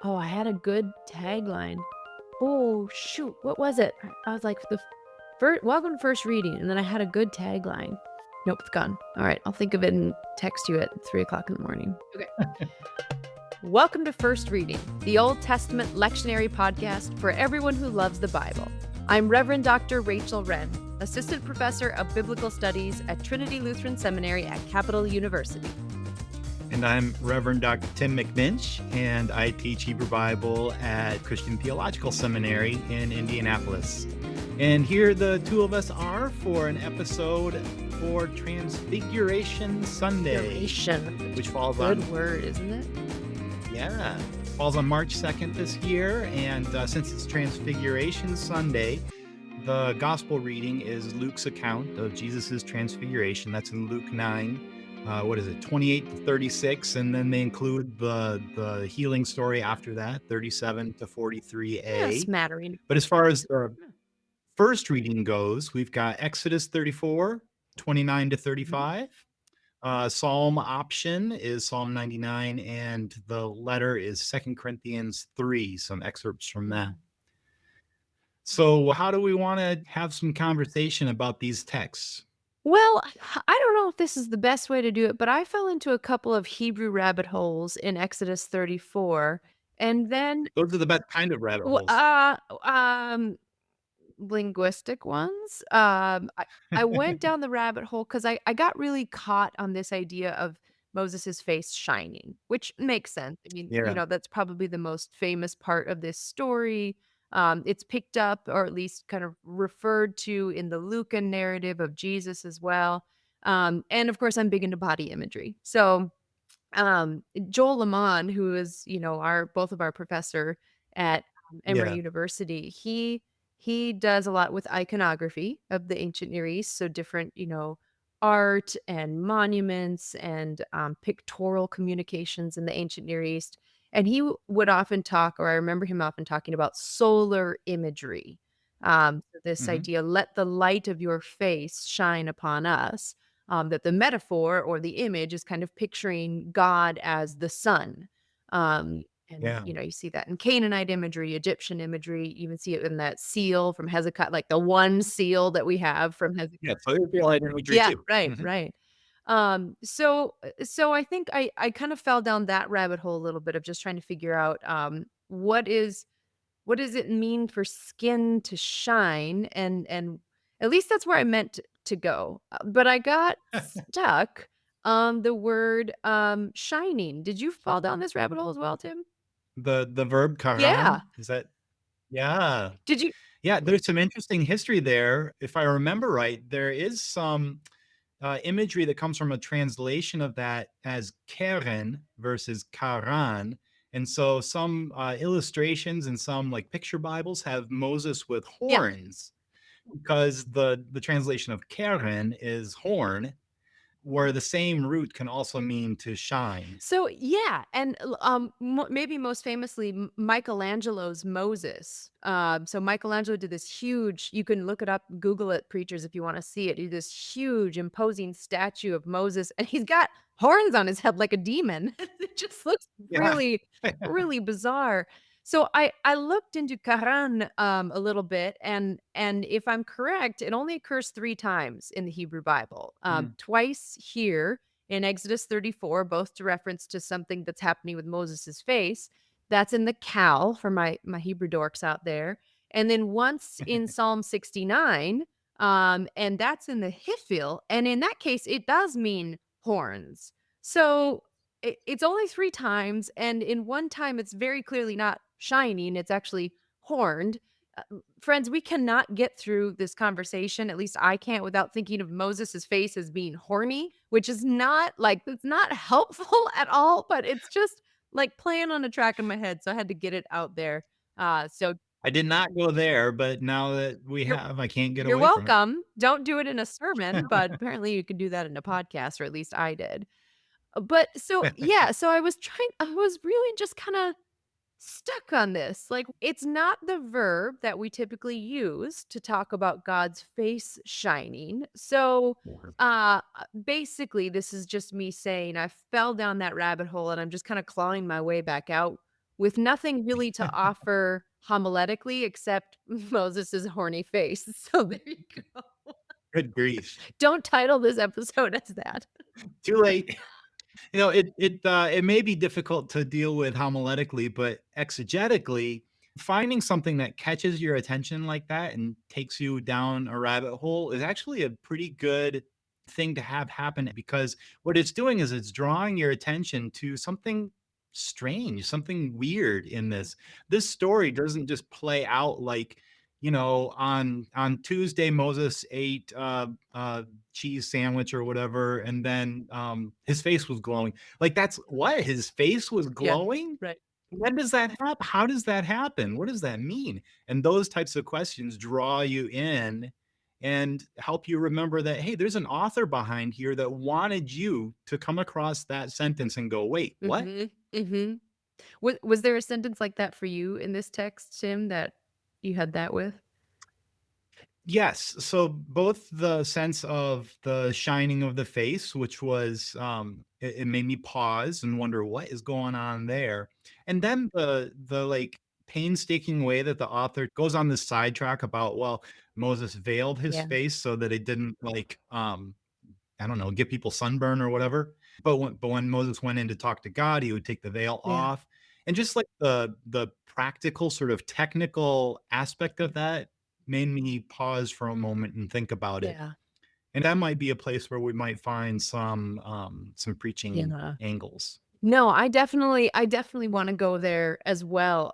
Oh, I had a good tagline. Oh, shoot, what was it? I was like, the first welcome to first reading, and then I had a good tagline. Nope, it's gone. All right, I'll think of it and text you at 3 o'clock in the morning. Okay. Welcome to First Reading, the Old Testament lectionary podcast for everyone who loves the Bible. I'm Reverend Dr. Rachel Wren, Assistant Professor of Biblical Studies at Trinity Lutheran Seminary at Capital University. And I'm Reverend Dr. Tim McMinch, and I teach Hebrew Bible at Christian Theological Seminary in Indianapolis. And here the two of us are for an episode for Transfiguration Sunday, which falls on... Good word, isn't it? Yeah, falls on March 2nd this year, and since it's Transfiguration Sunday, the gospel reading is Luke's account of Jesus' transfiguration. That's in Luke 9. 28 to 36, and then they include the healing story after that, 37 to 43a. Yeah, smattering. But as far as the first reading goes, we've got Exodus 34, 29 to 35. Psalm option is Psalm 99, and the letter is 2 Corinthians 3, some excerpts from that. So how do we want to have some conversation about these texts? Well, I don't know if this is the best way to do it, but I fell into a couple of Hebrew rabbit holes in Exodus 34, and then Those are the best kind of rabbit w holes. linguistic ones. I went down the rabbit hole because I got really caught on this idea of Moses's face shining, which makes sense. I mean, Yeah. that's probably the most famous part of this story. It's picked up or at least kind of referred to in the Lucan narrative of Jesus as well. And of course, I'm big into body imagery. So Joel Lamont, who is, our both of our professor at Emory Yeah. University, he does a lot with iconography of the ancient Near East, so different, art and monuments and pictorial communications in the ancient Near East. And he would often talk, or I remember him often talking about solar imagery. So this Mhm. idea, let the light of your face shine upon us, that the metaphor or the image is kind of picturing God as the sun. And Yeah. you see that in Canaanite imagery, Egyptian imagery, you even see it in that seal from Hezekiah, like the one seal that we have from Hezekiah. Yeah, so it'd be like imagery Yeah, too. right, Mhm. right. So I think I kind of fell down that rabbit hole a little bit of just trying to figure out what does it mean for skin to shine, and at least that's where I meant to go, but I got stuck on the word, shining. Did you fall down this rabbit hole as well, Tim? The verb Yeah. karan, is that... Yeah. Did you Yeah, there's some interesting history there. If I remember right, there is some, imagery that comes from a translation of that as keren versus karan, and so some, illustrations and some, like, picture Bibles have Moses with Yeah. horns because the translation of keren is horn, where the same root can also mean to shine. So, yeah, and maybe most famously, Michelangelo's Moses. So Michelangelo did this huge. You can look it up, Google it, preachers, if you want to see it. He did this huge, imposing statue of Moses, and he's got horns on his head like a demon. It just looks Yeah. really, really bizarre. So I looked into Quran a little bit, and if I'm correct, it only occurs 3 times in the Hebrew Bible. Mm. Twice here in Exodus 34, both to reference to something that's happening with Moses's face. That's in the Cal for my Hebrew dorks out there. And then once in Psalm 69, and that's in the Hiphil. And in that case, it does mean horns. So it's only 3 times. And in one time, it's very clearly not shining, it's actually horned. Friends, we cannot get through this conversation, at least I can't, without thinking of Moses's face as being horny, which is not like it's not helpful at all, but it's just like playing on a track in my head, so I had to get it out there. So I did not go there, but now that we you're have, I can't get you're away from welcome. Don't do it in a sermon, but apparently you could do that in a podcast, or at least I did. But so it. yeah, so I was really just kinda stuck on this. Like, it's not the verb that we typically use to talk about God's face shining. So, basically, this is just me saying I fell down that rabbit hole and I'm just kind of clawing my way back out. with nothing really to offer homiletically except Moses' horny face. So there you go. Good grief. Don't title this episode as that. Too late. It may be difficult to deal with homiletically, but exegetically, finding something that catches your attention like that and takes you down a rabbit hole is actually a pretty good thing to have happen because what it's doing is it's drawing your attention to something strange, something weird in this. This story doesn't just play out like, on Tuesday Moses ate cheese sandwich or whatever, and then his face was glowing. Like that's what his face was Yeah, glowing? right. When does that happen? How does that happen? What does that mean? And those types of questions draw you in and help you remember that, hey, there's an author behind here that wanted you to come across that sentence and go, wait, what? Mhm, mhm. Was there a sentence like that for you in this text, Tim, that you had that with? Yes. So both the sense of the shining of the face, which was it made me pause and wonder what is going on there. And then the like painstaking way that the author goes on this sidetrack about, well, Moses veiled his Yeah, face so that it didn't like I don't know, give people sunburn or whatever. But when Moses went in to talk to God, he would take the veil yeah, off. And just like the practical sort of technical aspect of that made me pause for a moment and think about it. yeah, And that might be a place where we might find some preaching yeah. angles. No, I definitely wanna go there as well.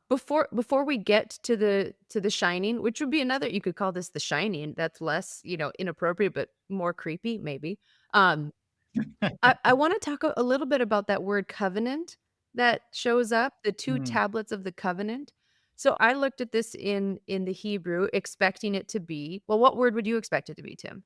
Before we get to The Shining, which would be another you could call this The Shining, that's less, inappropriate, but more creepy, maybe. Um, I wanna talk a little bit about that word covenant that shows up, the 2 Mm. tablets of the covenant. So I looked at this in the Hebrew, expecting it to be well, what word would you expect it to be, Tim?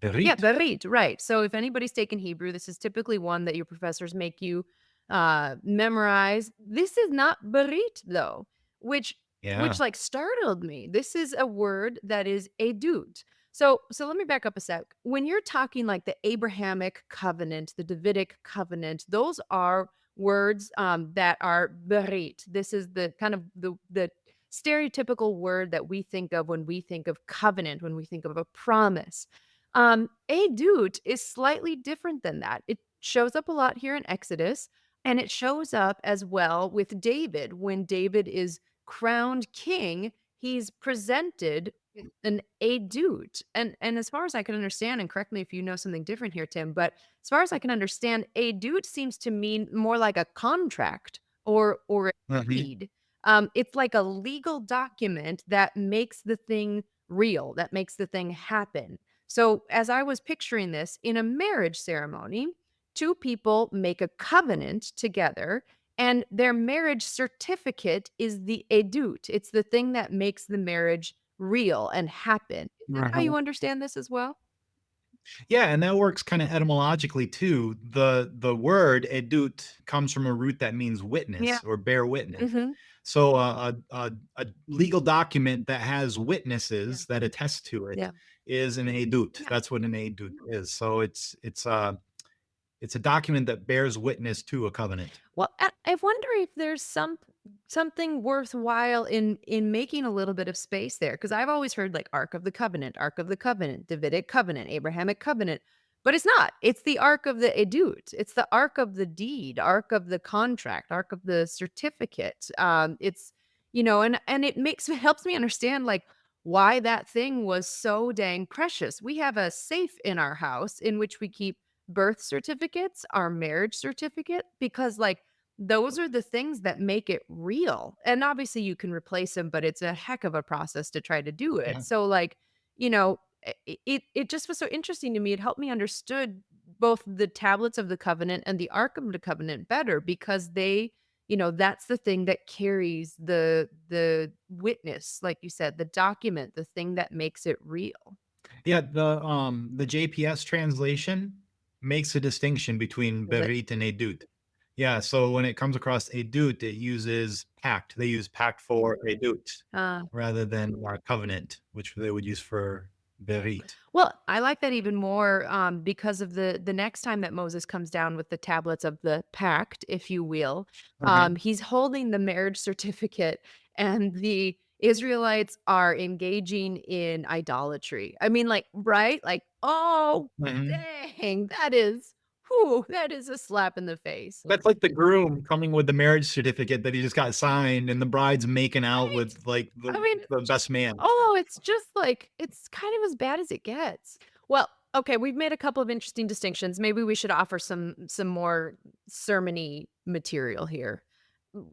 Yeah, Berit. berit, right. So if anybody's taken Hebrew, this is typically one that your professors make you memorize. This is not berit though, which Yeah. which startled me. This is a word that is edut. So let me back up a sec. When you're talking like the Abrahamic covenant, the Davidic covenant, those are words that are berit. This is the kind of the stereotypical word that we think of when we think of covenant, when we think of a promise. A Adut is slightly different than that. It shows up a lot here in Exodus, and it shows up as well with David. When David is crowned king, he's presented with an Adut. And as far as I can understand, and correct me if you know something different here, Tim, but as far as I can understand, Adut seems to mean more like a contract or a Mhm. deed. It's like a legal document that makes the thing real, that makes the thing happen. So, as I was picturing this in a marriage ceremony, two people make a covenant together, and their marriage certificate is the edut. It's the thing that makes the marriage real and happen. Is that how you understand this as well? Yeah, and that works kind of etymologically too. The word edut comes from a root that means Yeah. witness or bear witness. Mhm. So a legal document that has Yeah. witnesses that attest to it Yeah. is an edut. Yeah. That's what an edut is. So it's a document that bears witness to a covenant. Well, I wonder if there's something worthwhile in making a little bit of space there, because I've always heard like Ark of the Covenant, Davidic Covenant, Abrahamic Covenant, but it's not. It's the Ark of the Edut. It's the Ark of the deed, Ark of the contract, Ark of the certificate. It's and it makes it helps me understand like why that thing was so dang precious. We have a safe in our house in which we keep birth certificates, our marriage certificate, because those are the things that make it real. And obviously you can replace them, but it's a heck of a process to try to do it. Yeah. So you know, it just was so interesting to me. It helped me understood both the tablets of the covenant and the ark of the covenant better because that's the thing that carries the witness, like you said, the document, the thing that makes it real. Yeah, the JPS translation makes a distinction between Is it? berit and edut. Yeah, so when it comes across edut, it uses pact. They use pact for edut Uh, rather than covenant, which they would use for Berit. Well, I like that even more, because of the next time that Moses comes down with the tablets of the pact, if you will, Mhm, he's holding the marriage certificate, and the Israelites are engaging in idolatry. I mean, like, right? Like, oh, mhm. dang, that is, whew, that is a slap in the face. That's like the groom coming with the marriage certificate that he just got signed, and the bride's making out Right? with, like, I mean, the best man. oh, it's just like it's kind of as bad as it gets. Well, okay, we've made a couple of interesting distinctions. Maybe we should offer some more sermony material here.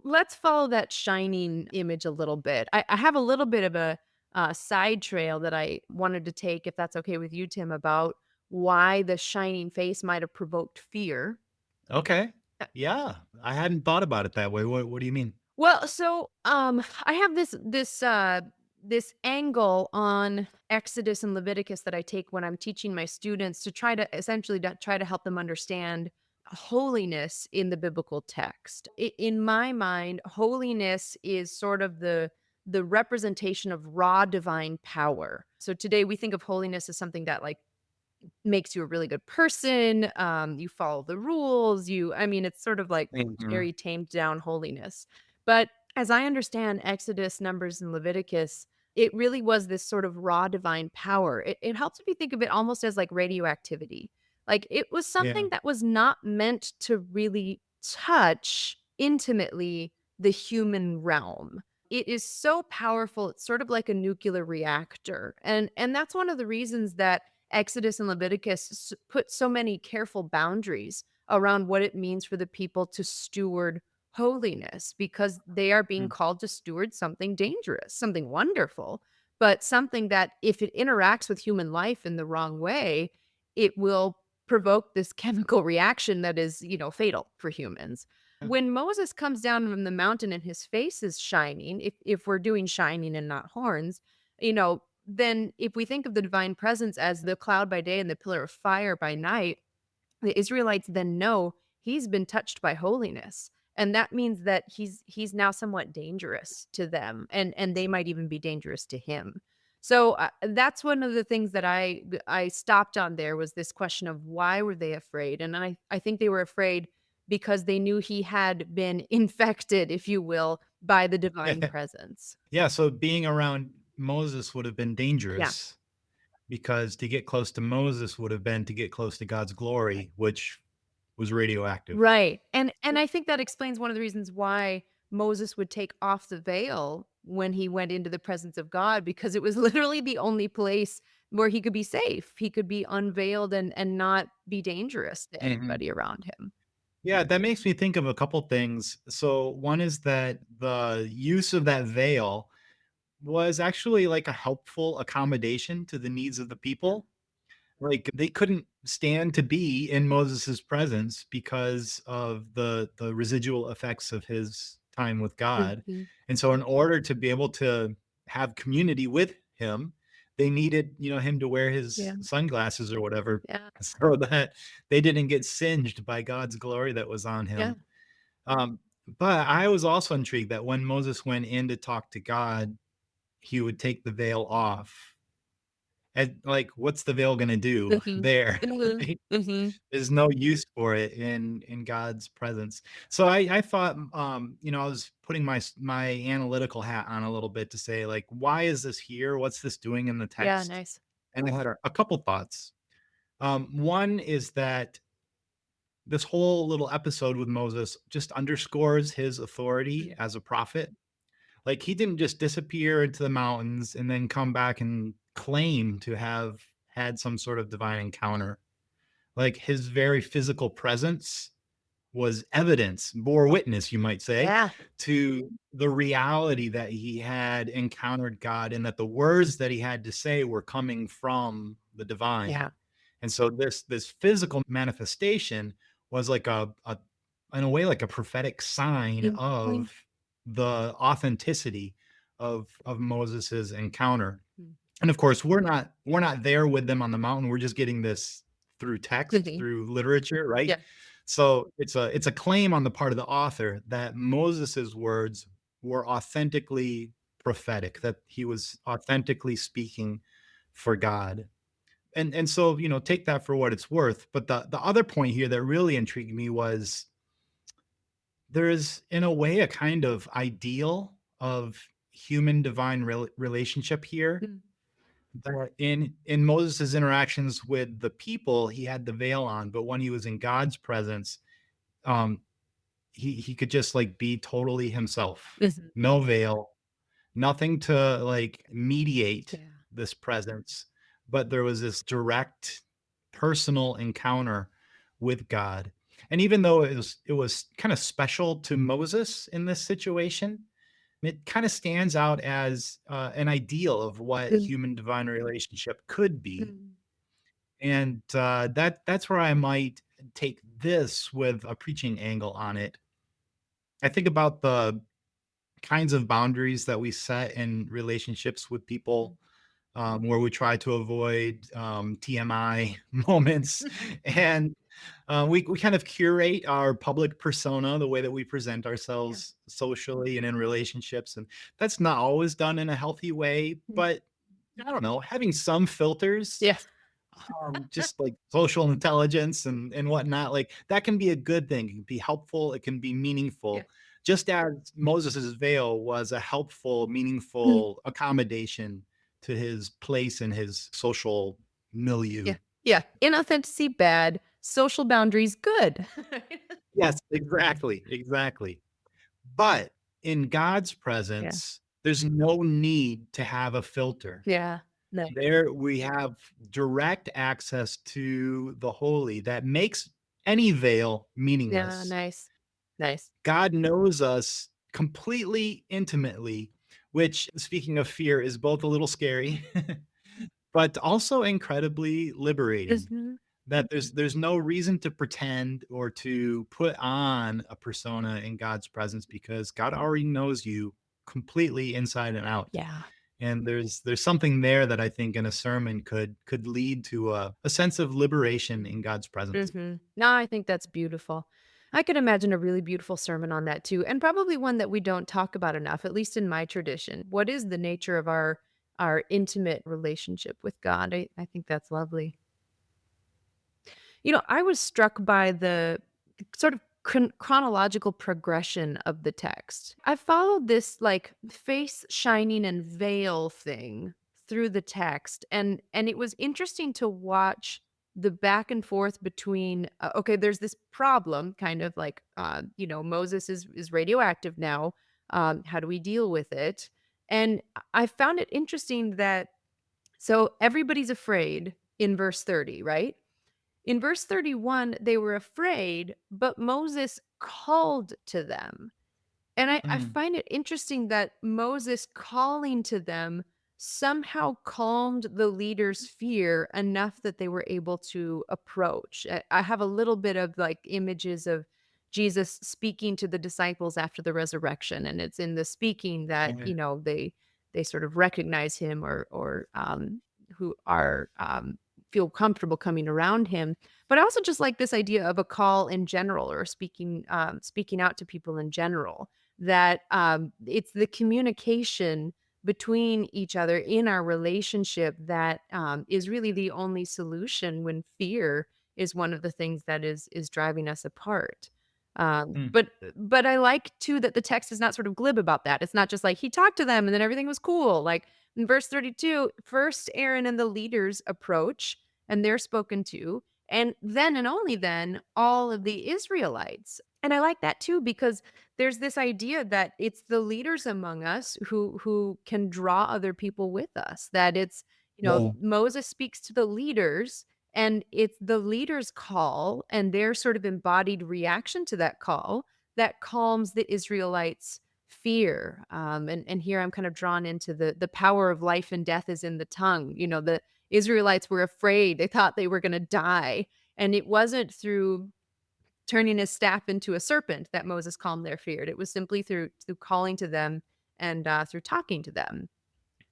Let's follow that shining image a little bit. I have a little bit of a side trail that I wanted to take, if that's okay with you, Tim, about why the shining face might have provoked fear. Okay. Yeah, I hadn't thought about it that way. What do you mean? Well, so, I have this angle on Exodus and Leviticus that I take when I'm teaching my students to try to essentially to try to help them understand holiness in the biblical text. In my mind, holiness is sort of the representation of raw divine power. So today we think of holiness as something that, like, makes you a really good person, you follow the rules, I mean, it's sort of like Mhm. very tamed down holiness. But as I understand Exodus, Numbers, and Leviticus, it really was this sort of raw divine power. It helps me think of it almost as like radioactivity. Like it was Yeah. something that was not meant to really touch intimately the human realm. It is so powerful, it's sort of like a nuclear reactor. And that's one of the reasons that Exodus and Leviticus put so many careful boundaries around what it means for the people to steward holiness, because they are being Mm. called to steward something dangerous, something wonderful, but something that if it interacts with human life in the wrong way, it will provoke this chemical reaction that is, fatal for humans. Yeah. When Moses comes down from the mountain and his face is shining, if we're doing shining and not horns, then if we think of the divine presence as the cloud by day and the pillar of fire by night, the Israelites then know he's been touched by holiness. And that means that he's now somewhat dangerous to them, and they might even be dangerous to him. So that's one of the things that I stopped on there was this question of why were they afraid? And I think they were afraid because they knew he had been infected, if you will, by the divine presence. Yeah, so being around Moses would have been Yeah. dangerous because to get close to Moses would have been to get close to God's glory, which was radioactive. Right, and I think that explains one of the reasons why Moses would take off the veil when he went into the presence of God, because it was literally the only place where he could be safe. He could be unveiled and not be dangerous to Mhm. anybody around him. Yeah, that makes me think of a couple things. So one is that the use of that veil was actually like a helpful accommodation to the needs of the Yeah. people. Like, they couldn't stand to be in Moses's presence because of the residual effects of his time with God, Mhm. and so in order to be able to have community with him, they needed, him to wear his Yeah, sunglasses or whatever yeah, so that they didn't get singed by God's glory that was on yeah. him. Um, but I was also intrigued that when Moses went in to talk to God, he would take the veil off. And, like, what's the veil gonna do Mhm. there? Mhm. Right? Mhm. There's no use for it in God's presence. So I thought, I was putting my analytical hat on a little bit to say, like, "Why is this here? What's this doing in the Yeah, text?" nice. And I had a couple thoughts. One is that this whole little episode with Moses just underscores his authority Mm. as a prophet. Like, he didn't just disappear into the mountains and then come back and claim to have had some sort of divine encounter. Like, his very physical presence was evidence, bore witness, you might say, Yeah, to the reality that he had encountered God and that the words that he had to say were coming from the divine. yeah. And so this physical manifestation was like a in a way, like a prophetic sign Mhm. of the authenticity of Moses's encounter. Mm. And of course, we're not there with them on the mountain. We're just getting this through text, Mhm. through literature, right? Yeah. So it's a claim on the part of the author that Moses's words were authentically prophetic, that he was authentically speaking for God. And so, take that for what it's worth. But the other point here that really intrigued me was there is, in a way, a kind of ideal of human divine relationship here. Mm. That in Moses' interactions with the people, he had the veil on, but when he was in God's presence, um, he could just like be totally himself. Mhm. No veil, nothing to like mediate Yeah. this presence, but there was this direct personal encounter with God. And even though it was kind of special to Moses in this situation, it kind of stands out as an ideal of what Mm, human divine relationship could be. mm, And that's where I might take this with a preaching angle on it. I think about the kinds of boundaries that we set in relationships with mm. people, where we try to avoid TMI moments, and we kind of curate our public persona, the way that we present Yeah. ourselves socially and in relationships, and that's not always done in a healthy way. Mm. But I don't know, having some filters, Yes. just like social intelligence and whatnot, like that can be a good thing. It can be helpful. It can be Yeah. meaningful. Just as Moses's veil was a helpful, Mm. meaningful accommodation to his place in his social milieu. Yeah. Yeah. Inauthenticity, bad. Social boundaries, good. Yes, exactly, exactly. But in God's Yeah. presence, there's no need to have a filter. Yeah. Nice. There we have direct access to the holy that makes any veil Yeah, meaningless. nice. Nice. God knows us completely intimately, which, speaking of fear, is both a little scary, but also incredibly liberating. Mhm. That there's no reason to pretend or to put on a persona in God's presence because God already knows you completely inside and out. Yeah. And there's something there that I think in a sermon could lead to a sense of liberation in God's presence. Mhm. No, I think that's beautiful. I could imagine a really beautiful sermon on that too, and probably one that we don't talk about enough, at least in my tradition. What is the nature of our intimate relationship with God? I think that's lovely. I was struck by the sort of chronological progression of the text. I followed this like face shining and veil thing through the text, and it was interesting to watch the back and forth between okay, there's this problem kind of like Moses is radioactive now. How do we deal with it? And I found it interesting that so everybody's afraid in verse 30, right? In verse 31, they were afraid, but Moses called to them. And I Mm, find it interesting that Moses calling to them somehow calmed the leaders' fear enough that they were able to approach. I have a little bit of like images of Jesus speaking to the disciples after the resurrection, and it's in the speaking that okay. they sort of recognize him or who are feel comfortable coming around him. But I also just like this idea of a call in general or speaking out to people in general that it's the communication between each other in our relationship that is really the only solution when fear is one of the things that is driving us apart. Mm, But I like too that the text is not sort of glib about that. It's not just like he talked to them and then everything was cool. Like in verse 32, first Aaron and the leaders approach and they're spoken to, and then and only then all of the Israelites. And I like that too because there's this idea that it's the leaders among us who can draw other people with us. That it's, yeah. Moses speaks to the leaders and it's the leaders' call and their sort of embodied reaction to that call that calms the Israelites' fear. And here I'm kind of drawn into the power of life and death is in the tongue. The Israelites were afraid. They thought they were going to die. And it wasn't through turning his staff into a serpent that Moses calmed their fear. It was simply through calling to them and through talking to them.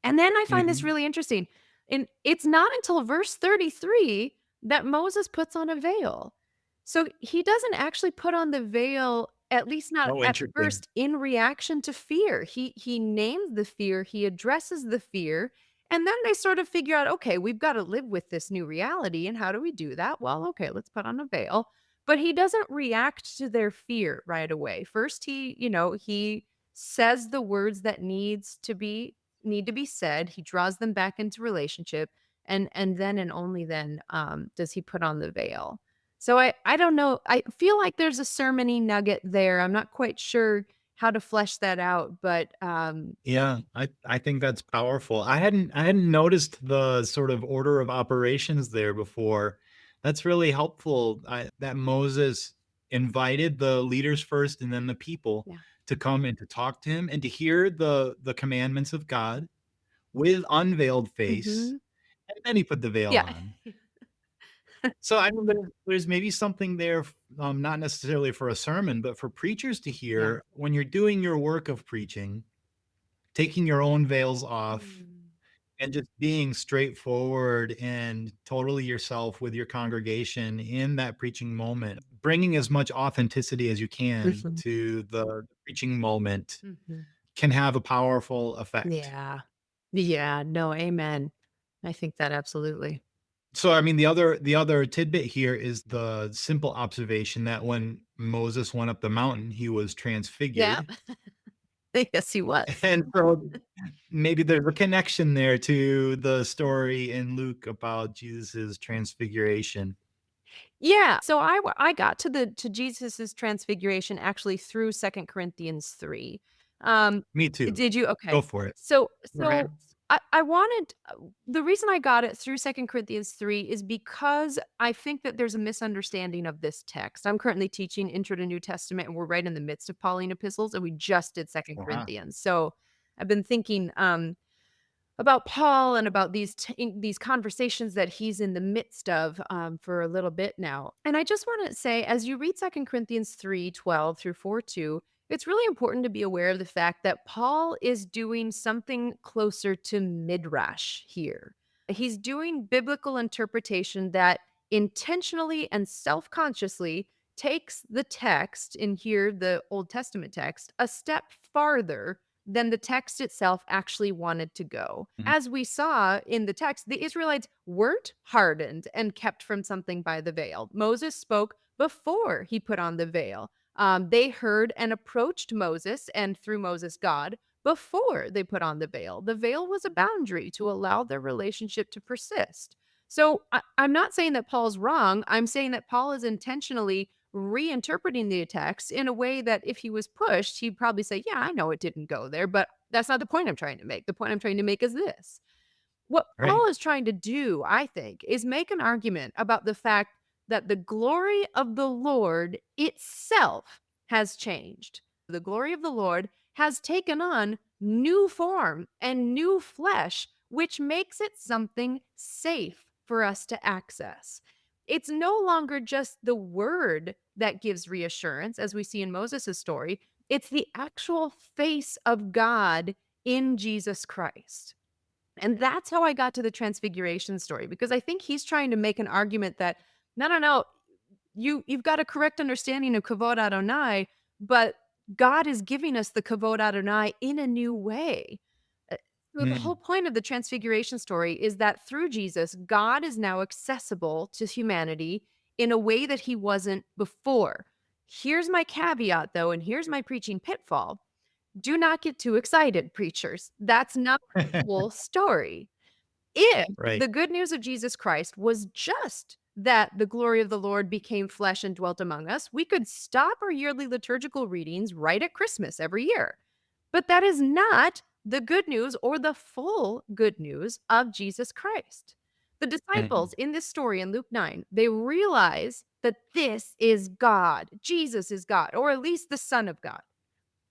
And then I find this Mhm. really interesting. And it's not until verse 33 that Moses puts on a veil. So he doesn't actually put on the veil, at least not Oh, at interesting. first, in reaction to fear. He names the fear, he addresses the fear, And then they sort of figure out, okay, we've got to live with this new reality. And how do we do that? Well, okay, let's put on a veil. But he doesn't react to their fear right away. First, he says the words that need to be said. He draws them back into relationship. And then and only then does he put on the veil. So I don't know. I feel like there's a sermony nugget there. I'm not quite sure how to flesh that out, but Yeah, I think that's powerful. I hadn't noticed the sort of order of operations there before. That's really helpful, that Moses invited the leaders first and then the people yeah. to come and to talk to him and to hear the commandments of God with unveiled face, Mhm. and then he put the veil Yeah. on. So, I mean, there's maybe something there, not necessarily for a sermon, but for preachers to Yeah. hear when you're doing your work of preaching, taking your own veils off Mm. and just being straightforward and totally yourself with your congregation in that preaching moment, bringing as much authenticity as you can Mhm. to the preaching moment Mhm. can have a powerful effect. Yeah. Yeah, no, amen. I think that absolutely. So, I mean, the other tidbit here is the simple observation that when Moses went up the mountain, he was Yeah. transfigured. Yes, he was. And so maybe there's a connection there to the story in Luke about Jesus's transfiguration. Yeah, so I got to Jesus's transfiguration actually through Second Corinthians 3. Um, Me too. did you? Okay. Go for it. So Right. I wanted the reason I got it through Second Corinthians 3 is because I think that there's a misunderstanding of this text. I'm currently teaching Intro to New Testament, and we're right in the midst of Pauline epistles, and we just did Second Wow. Corinthians. So I've been thinking, about Paul and about these conversations that he's in the midst of, for a little bit now. And I just wanna say, as you read Second Corinthians 3:12 through 4:2, it's really important to be aware of the fact that Paul is doing something closer to midrash here. He's doing biblical interpretation that intentionally and self-consciously takes the text, in here, the Old Testament text, a step farther than the text itself actually wanted to go. Mhm. As we saw in the text, the Israelites weren't hardened and kept from something by the veil. Moses spoke before he put on the veil. They heard and approached Moses and through Moses, God, before they put on the veil. The veil was a boundary to allow their relationship to persist. So I'm not saying that Paul's wrong. I'm saying that Paul is intentionally reinterpreting the text in a way that if he was pushed, he'd probably say, "Yeah, I know it didn't go there, but that's not the point I'm trying to make. The point I'm trying to make is this." What Right. Paul is trying to do, I think, is make an argument about the fact that the glory of the Lord itself has changed. The glory of the Lord has taken on new form and new flesh, which makes it something safe for us to access. It's no longer just the word that gives reassurance, as we see in Moses' story, it's the actual face of God in Jesus Christ. And that's how I got to the Transfiguration story, because I think he's trying to make an argument that, "No, no, no, you've got a correct understanding of Kavod Adonai, but God is giving us the Kavod Adonai in a new way." Uh, so the whole Mm. point of the Transfiguration story is that through Jesus, God is now accessible to humanity in a way that he wasn't before. Here's my caveat, though, and here's my preaching pitfall. Do not get too excited, preachers. That's not the whole story. If Right. the good news of Jesus Christ was just that the glory of the Lord became flesh and dwelt among us, we could stop our yearly liturgical readings right at Christmas every year. But that is not the good news or the full good news of Jesus Christ. The Mhm. disciples in this story in Luke 9, they realize that this is God. Jesus is God, or at least the Son of God,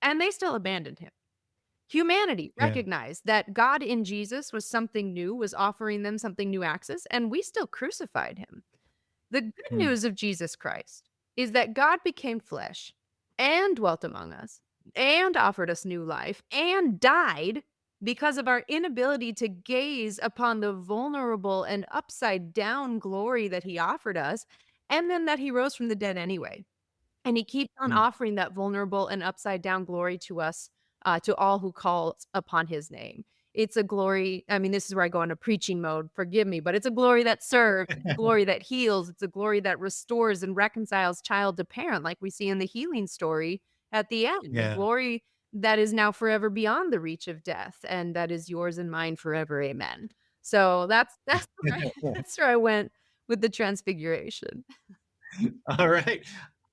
and they still abandoned him. Humanity Yeah. recognized that God in Jesus was something new, was offering them something new access, and we still crucified him. The good Mm. news of Jesus Christ is that God became flesh and dwelt among us and offered us new life and died because of our inability to gaze upon the vulnerable and upside down glory that he offered us, and then that he rose from the dead anyway. And he keeps on Mm. offering that vulnerable and upside down glory to us, to all who call upon his name. It's a glory. I mean, this is where I go into preaching mode, forgive me, but it's a glory that serves, it's a glory that heals, it's a glory that restores and reconciles child to parent, like we see in the healing story at the end, a Yeah. glory that is now forever beyond the reach of death, and that is yours and mine forever, amen. So that's where I that's where I went with the Transfiguration. All right.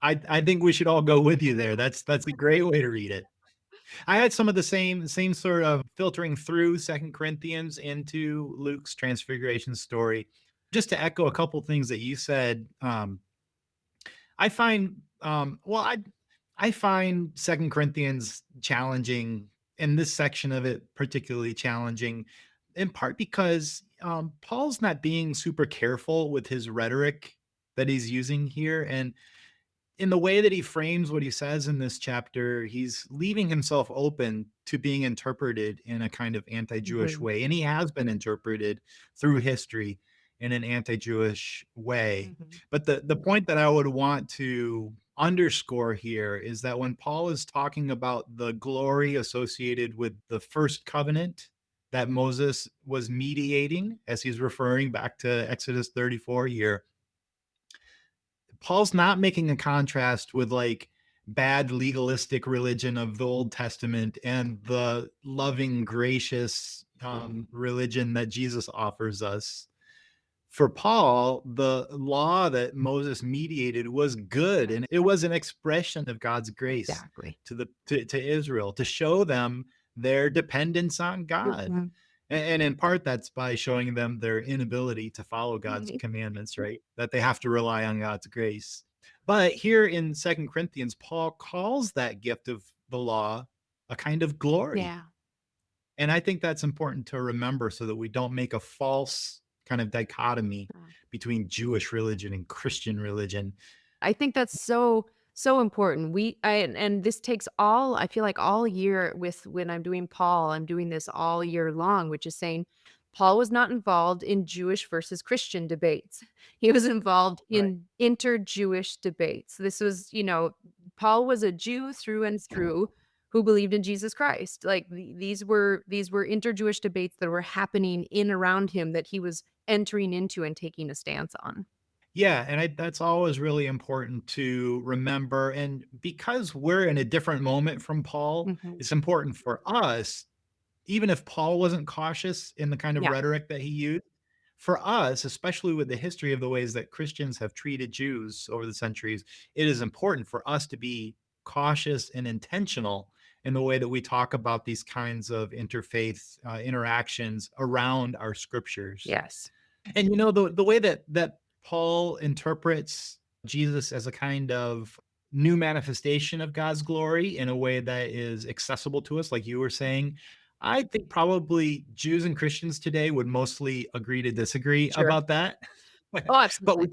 I think we should all go with you there. That's a great way to read it. I had some of the same sort of filtering through Second Corinthians into Luke's transfiguration story. Just to echo a couple things that you said, I find well, I find Second Corinthians challenging, and this section of it particularly challenging, in part because Paul's not being super careful with his rhetoric that he's using here, and in the way that he frames what he says in this chapter, he's leaving himself open to being interpreted in a kind of anti-Jewish Mhm, way. And he has been interpreted through history in an anti-Jewish way. mhm. But the point that I would want to underscore here is that when Paul is talking about the glory associated with the first covenant that Moses was mediating, as he's referring back to Exodus 34 here, Paul's not making a contrast with like bad legalistic religion of the Old Testament and the loving, gracious religion that Jesus offers us. For Paul, the law that Moses mediated was good, Yeah, and it was an expression of God's grace exactly. to Israel to show them their dependence on God. Mhm. And in part, that's by showing them their inability to follow God's Mhm. commandments, right? That they have to rely on God's grace. But here in Second Corinthians, Paul calls that gift of the law a kind of glory. Yeah. And I think that's important to remember so that we don't make a false kind of dichotomy between Jewish religion and Christian religion. I think that's so important. And this takes all I feel like all year with when I'm doing Paul, I'm doing this all year long, which is saying Paul was not involved in Jewish versus Christian debates. He was involved Right. in inter-Jewish debates. This was, Paul was a Jew through and through who believed in Jesus Christ. Like these were inter-Jewish debates that were happening in around him that he was entering into and taking a stance on. Yeah, and that's always really important to remember. And because we're in a different moment from Paul, Mhm. it's important for us, even if Paul wasn't cautious in the kind of Yeah. rhetoric that he used, for us, especially with the history of the ways that Christians have treated Jews over the centuries, it is important for us to be cautious and intentional in the way that we talk about these kinds of interfaith interactions around our scriptures. Yes. And the way that Paul interprets Jesus as a kind of new manifestation of God's glory in a way that is accessible to us, like you were saying, I think probably Jews and Christians today would mostly agree to disagree Sure. about that. Oh, But absolutely.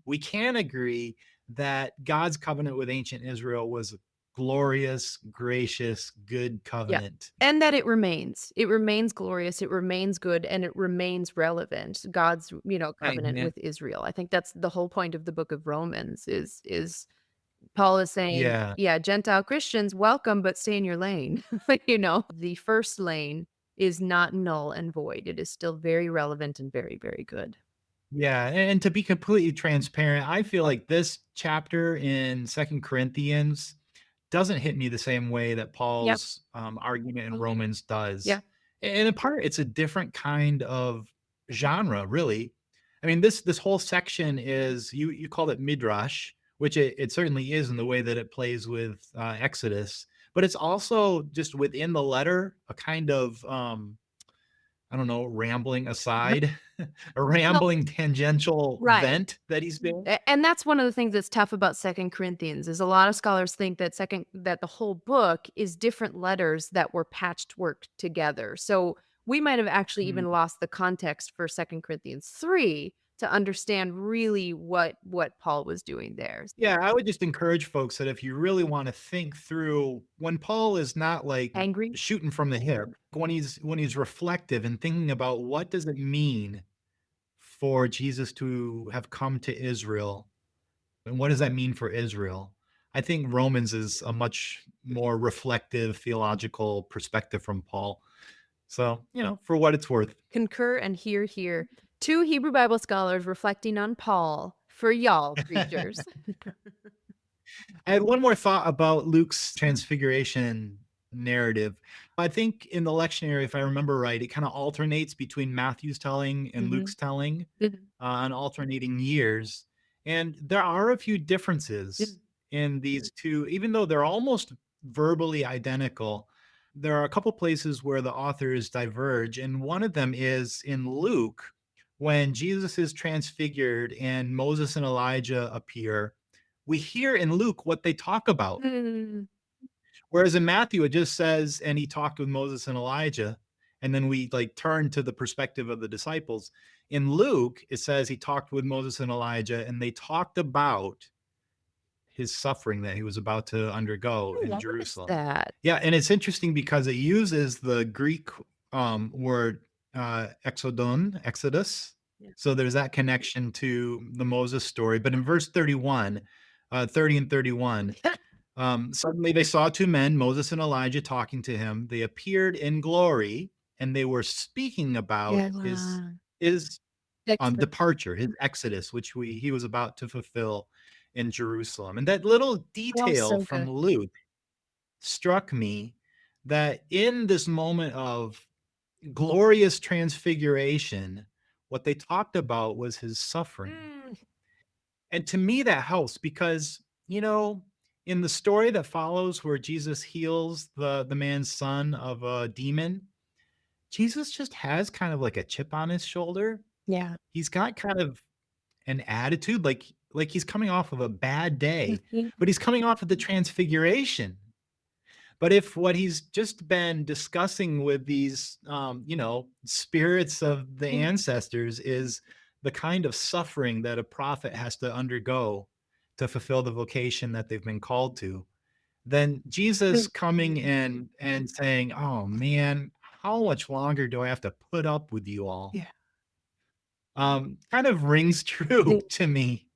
we can agree that God's covenant with ancient Israel was a glorious, gracious, good Yeah. covenant. And that it remains. It remains glorious, it remains good, and it remains relevant. God's, covenant Amen. with Israel. I think that's the whole point of the book of Romans is Paul is saying, Yeah. yeah, Gentile Christians, welcome, but stay in your lane. The first lane is not null and void. It is still very relevant and very, very good. Yeah, and to be completely transparent, I feel like this chapter in Second Corinthians doesn't hit me the same way that Yep. Paul's, argument in Romans does. Yeah. And in part, it's a different kind of genre, really. I mean, this whole section is you called it midrash, which it certainly is in the way that it plays with, Exodus, but it's also just within the letter, a kind of, I don't know, rambling aside, a Well, rambling tangential right. vent that he's doing. And that's one of the things that's tough about Second Corinthians is a lot of scholars think that the whole book is different letters that were patched worked together. So we might have actually Mm. even lost the context for Second Corinthians 3 to understand really what Paul was doing there. Yeah, I would just encourage folks that if you really wanna think through when Paul is not, like, Angry? shooting from the hip, when he's reflective and thinking about what does it mean for Jesus to have come to Israel, and what does that mean for Israel? I think Romans is a much more reflective theological perspective from Paul. So, for what it's worth. Concur and hear, hear. 2 Hebrew Bible scholars reflecting on Paul for y'all preachers. I had one more thought about Luke's transfiguration narrative. I think in the lectionary, if I remember right, it kind of alternates between Matthew's telling and Mhm. Luke's telling Mhm. on alternating years. And there are a few Yeah. differences in these two, even though they're almost verbally identical. There are a couple places where the authors diverge. And one of them is in Luke, when Jesus is transfigured and Moses and Elijah appear. We hear in Luke what they talk about. Mm. Whereas in Matthew, it just says, and he talked with Moses and Elijah. And then we like turn to the perspective of the disciples. In Luke, it says he talked with Moses and Elijah, and they talked about his suffering that he was about to undergo I in noticed Jerusalem. that. Yeah, and it's interesting because it uses the Greek word exodon, exodus. Yeah. So there's that connection to the Moses story. But in verse 31, 30 and 31, suddenly they saw two men, Moses and Elijah, talking to him. They appeared in glory, and they were speaking about Yeah, his Dexter. departure, his exodus, which he was about to fulfill in Jerusalem. And that little Oh, detail so from good. Luke struck me that in this moment of glorious transfiguration, what they talked about was his suffering. Mm. And to me, that helps because, in the story that follows where Jesus heals the man's son of a demon, Jesus just has kind of like a chip on his shoulder. Yeah. He's got kind of an attitude like he's coming off of a bad day, Mhm. but he's coming off of the transfiguration. But if what he's just been discussing with these, spirits of the Mm. ancestors is the kind of suffering that a prophet has to undergo to fulfill the vocation that they've been called to, then Jesus Mm. coming in and saying, "Oh man, how much longer do I have to put up with you all?" Yeah. Kind of rings true to me.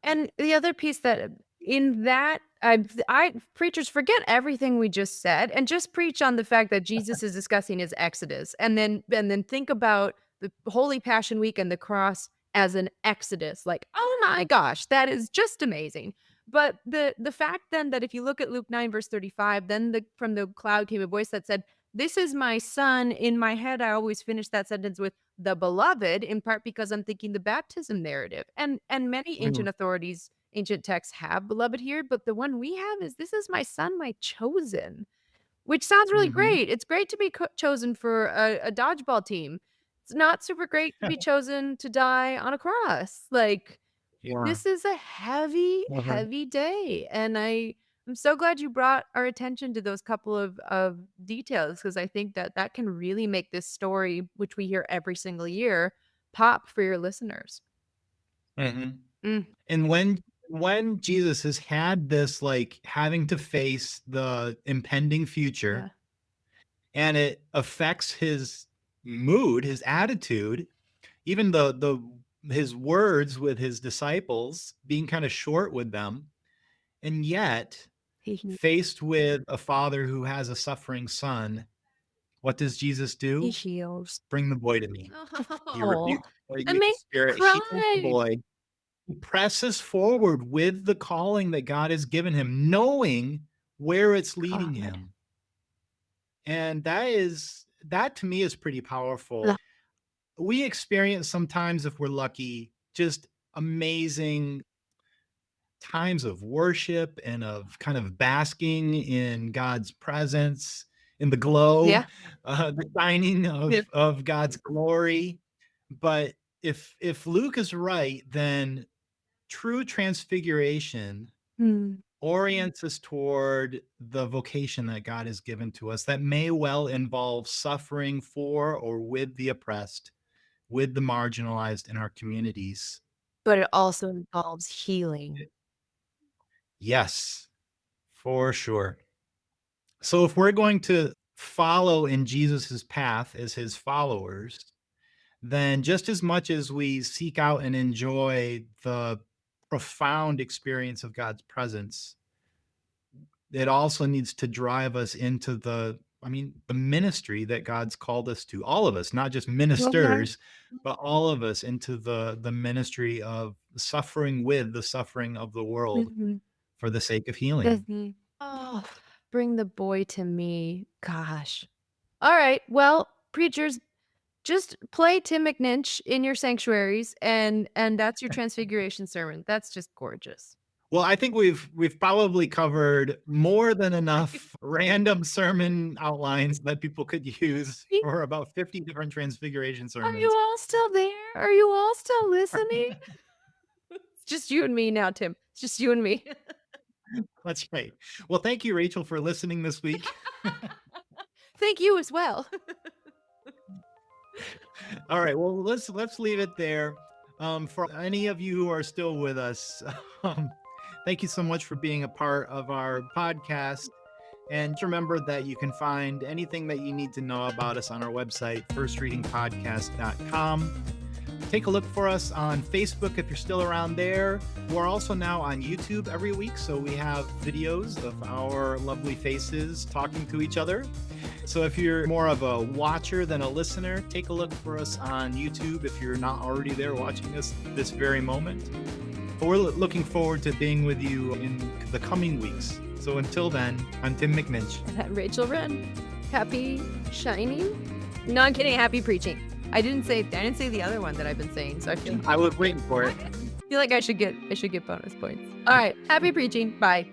And the other piece that in that I preachers forget everything we just said and just preach on the fact that Jesus is discussing his exodus and then think about the Holy Passion Week and the cross as an exodus. Like, oh my gosh, that is just amazing. But the fact then that if you look at Luke 9 verse 35, then from the cloud came a voice that said, "This is my son." In my head, I always finish that sentence with the beloved, in part because I'm thinking the baptism narrative. And many Mm, ancient texts have beloved here, but the one we have is this is my son, my chosen, which sounds really mhm. great. It's great to be chosen for a dodgeball team. It's not super great to be chosen to die on a cross. Like, Yeah. this is a heavy, Mhm. heavy day, and I'm so glad you brought our attention to those couple of details because I think that that can really make this story, which we hear every single year, pop for your listeners. Mhm. Mm, And when Jesus has had this, like, having to face the impending future, yeah. and it affects his mood, his attitude, even his words with his disciples, being kinda short with them, and yet, He faced with a father who has a suffering son, what does Jesus he do? heals. "Bring the boy to me." He Oh, rebukes the it plague made me spirit, heals the cry. boy, presses forward with the calling that God has given him, knowing where it's leading God. him. And that to me is pretty powerful. Ugh, We experience sometimes, if we're lucky, just amazing times of worship and of kind of basking in God's presence, in the glow, yeah. the shining Yeah. of God's glory. But if Luke is right, then true transfiguration Mm, orients us toward the vocation that God has given to us that may well involve suffering for or with the oppressed, with the marginalized in our communities. but it also involves healing. Yes, for sure. So if we're going to follow in Jesus's path as his followers, then just as much as we seek out and enjoy the profound experience of God's presence, it also needs to drive us into the I mean, the ministry that God's called us to, all of us, not just Okay. ministers, but all of us into the ministry of suffering with the suffering of the world Mhm. for the sake of healing. Mhm. Oh, bring the boy to me. Gosh. All right. Well, preachers, just play Tim McNinch in your sanctuaries, and that's your Transfiguration sermon. That's just gorgeous. Well, I think we've probably covered more than enough random sermon outlines that people could use for about 50 different transfiguration Are you sermons. all still there? Are you all still listening? It's just you and me now, Tim. It's just you and me. That's great. Well, thank you, Rachel, for listening this week. Thank you as well. All right, well, let's leave it there. For any of you who are still with us, um, thank you so much for being a part of our podcast. And just remember that you can find anything that you need to know about us on our website, firstreadingpodcast.com. Take a look for us on Facebook if you're still around there. We're also now on YouTube every week, so we have videos of our lovely faces talking to each other. So if you're more of a watcher than a listener, take a look for us on YouTube if you're not already there watching us this very moment. But we're looking forward to being with you in the coming weeks. So until then, I'm Tim McNinch. And I'm Rachel Wren. Happy shining? No, I'm kidding. Happy preaching. I didn't say the other one that I've been saying, so I was waiting for it. feel like I should get bonus points. All right. Happy preaching. Bye.